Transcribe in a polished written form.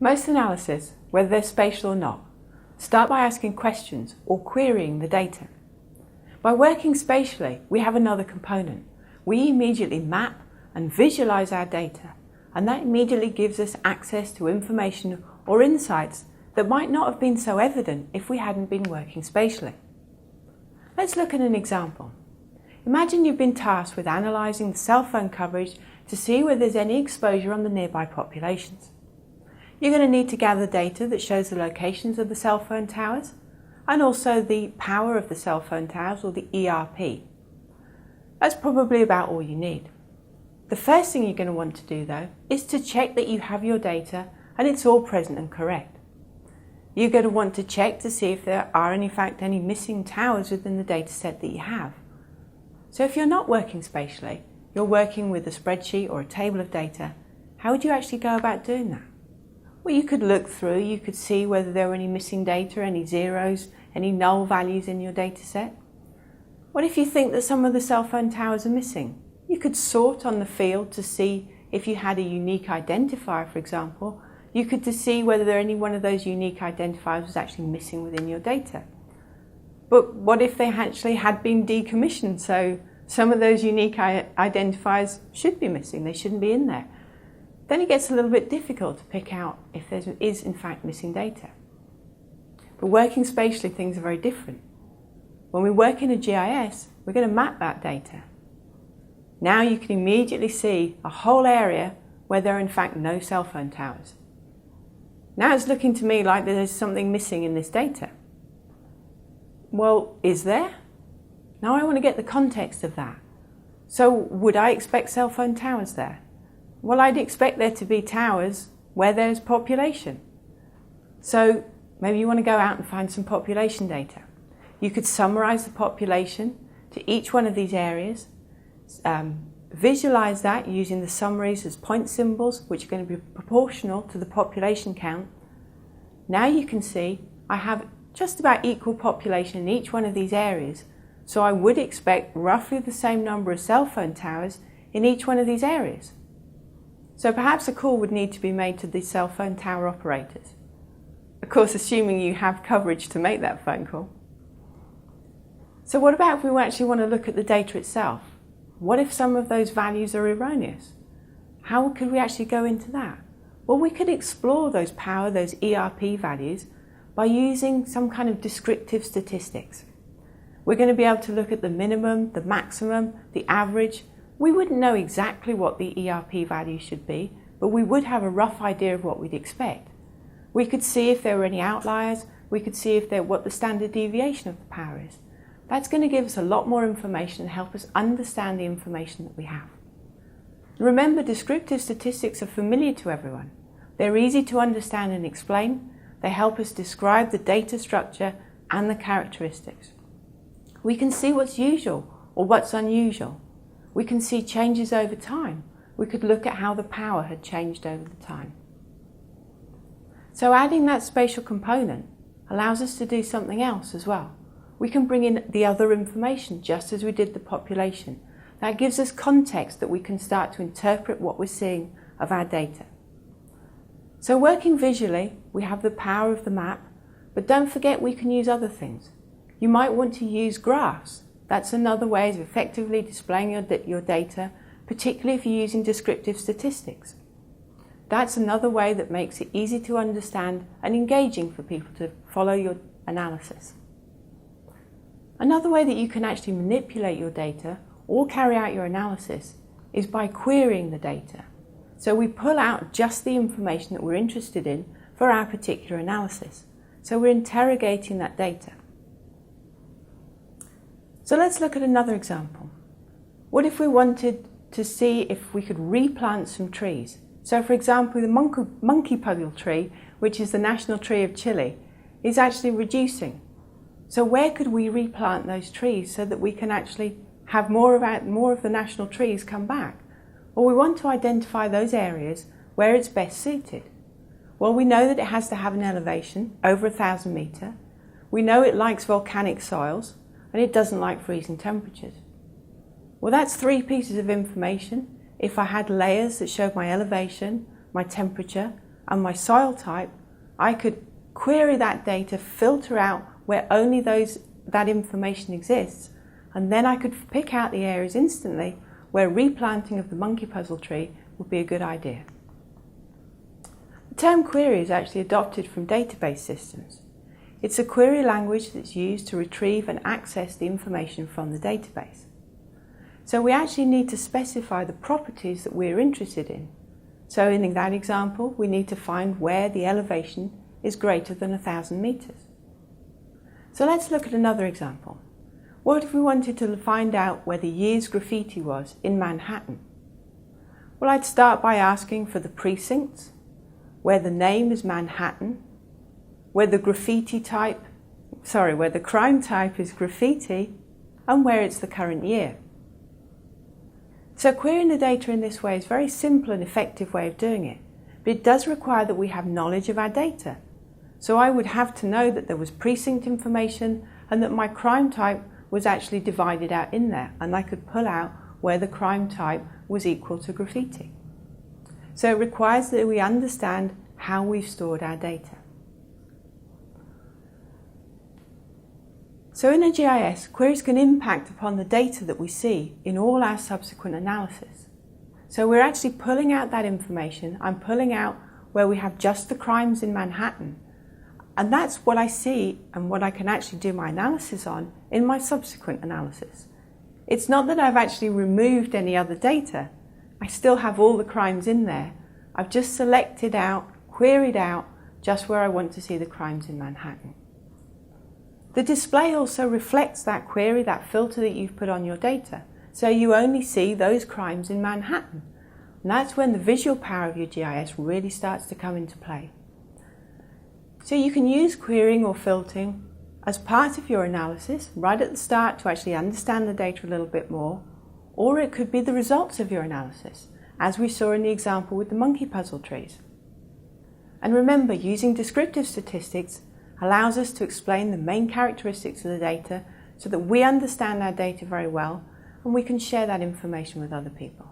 Most analyses, whether they're spatial or not, start by asking questions or querying the data. By working spatially, we have another component. We immediately map and visualize our data, and that immediately gives us access to information or insights that might not have been so evident if we hadn't been working spatially. Let's look at an example. Imagine you've been tasked with analysing the cell phone coverage to see whether there's any exposure on the nearby populations. You're going to need to gather data that shows the locations of the cell phone towers and also the power of the cell phone towers, or the ERP. That's probably about all you need. The first thing you're going to want to do though is to check that you have your data and it's all present and correct. You're going to want to check to see if there are in fact any missing towers within the data set that you have. So if you're not working spatially, you're working with a spreadsheet or a table of data, how would you actually go about doing that? Well, you could look through, you could see whether there were any missing data, any zeros, any null values in your data set. What if you think that some of the cell phone towers are missing? You could sort on the field to see if you had a unique identifier, for example. You could to see whether any one of those unique identifiers was actually missing within your data. But what if they actually had been decommissioned? So some of those unique identifiers should be missing, they shouldn't be in there. Then it gets a little bit difficult to pick out if there is in fact missing data. But working spatially, things are very different. When we work in a GIS, we're going to map that data. Now you can immediately see a whole area where there are in fact no cell phone towers. Now it's looking to me like there's something missing in this data. Well, is there? Now I want to get the context of that. So would I expect cell phone towers there? Well, I'd expect there to be towers where there's population. So maybe you want to go out and find some population data. You could summarize the population to each one of these areas, visualize that using the summaries as point symbols, which are going to be proportional to the population count. Now you can see I have just about equal population in each one of these areas, so I would expect roughly the same number of cell phone towers in each one of these areas. So perhaps a call would need to be made to the cell phone tower operators. Of course, assuming you have coverage to make that phone call. So what about if we actually want to look at the data itself? What if some of those values are erroneous? How could we actually go into that? Well, we could explore those power, those ERP values, by using some kind of descriptive statistics. We're going to be able to look at the minimum, the maximum, the average. We wouldn't know exactly what the ERP value should be, but we would have a rough idea of what we'd expect. We could see if there were any outliers. We could see what the standard deviation of the power is. That's going to give us a lot more information and help us understand the information that we have. Remember, descriptive statistics are familiar to everyone. They're easy to understand and explain. They help us describe the data structure and the characteristics. We can see what's usual or what's unusual. We can see changes over time. We could look at how the power had changed over the time. So adding that spatial component allows us to do something else as well. We can bring in the other information just as we did the population. That gives us context that we can start to interpret what we're seeing of our data. So working visually, we have the power of the map, but don't forget we can use other things. You might want to use graphs. That's another way of effectively displaying your data, particularly if you're using descriptive statistics. That's another way that makes it easy to understand and engaging for people to follow your analysis. Another way that you can actually manipulate your data or carry out your analysis is by querying the data. So we pull out just the information that we're interested in for our particular analysis. So we're interrogating that data. So let's look at another example. What if we wanted to see if we could replant some trees? So for example, the monkey puggle tree, which is the national tree of Chile, is actually reducing. So where could we replant those trees so that we can actually have more of the national trees come back? Well, we want to identify those areas where it's best suited. Well, we know that it has to have an elevation over 1,000 meters. We know it likes volcanic soils, and it doesn't like freezing temperatures. Well, that's 3 pieces of information. If I had layers that showed my elevation, my temperature, and my soil type, I could query that data, filter out where only that information exists, and then I could pick out the areas instantly where replanting of the monkey puzzle tree would be a good idea. The term query is actually adopted from database systems. It's a query language that's used to retrieve and access the information from the database. So we actually need to specify the properties that we're interested in. So in that example, we need to find where the elevation is greater than 1,000 meters. So let's look at another example. What if we wanted to find out where the year's graffiti was in Manhattan? Well, I'd start by asking for the precincts, where the name is Manhattan, where the crime type is graffiti, and where it's the current year. So querying the data in this way is a very simple and effective way of doing it, but it does require that we have knowledge of our data. So I would have to know that there was precinct information and that my crime type was actually divided out in there, and I could pull out where the crime type was equal to graffiti. So it requires that we understand how we've stored our data. So in a GIS, queries can impact upon the data that we see in all our subsequent analysis. So we're actually pulling out that information. I'm pulling out where we have just the crimes in Manhattan. And that's what I see and what I can actually do my analysis on in my subsequent analysis. It's not that I've actually removed any other data. I still have all the crimes in there. I've just selected out, queried out, just where I want to see the crimes in Manhattan. The display also reflects that query, that filter that you've put on your data. So you only see those crimes in Manhattan. And that's when the visual power of your GIS really starts to come into play. So you can use querying or filtering as part of your analysis right at the start to actually understand the data a little bit more, or it could be the results of your analysis, as we saw in the example with the monkey puzzle trees. And remember, using descriptive statistics allows us to explain the main characteristics of the data so that we understand our data very well and we can share that information with other people.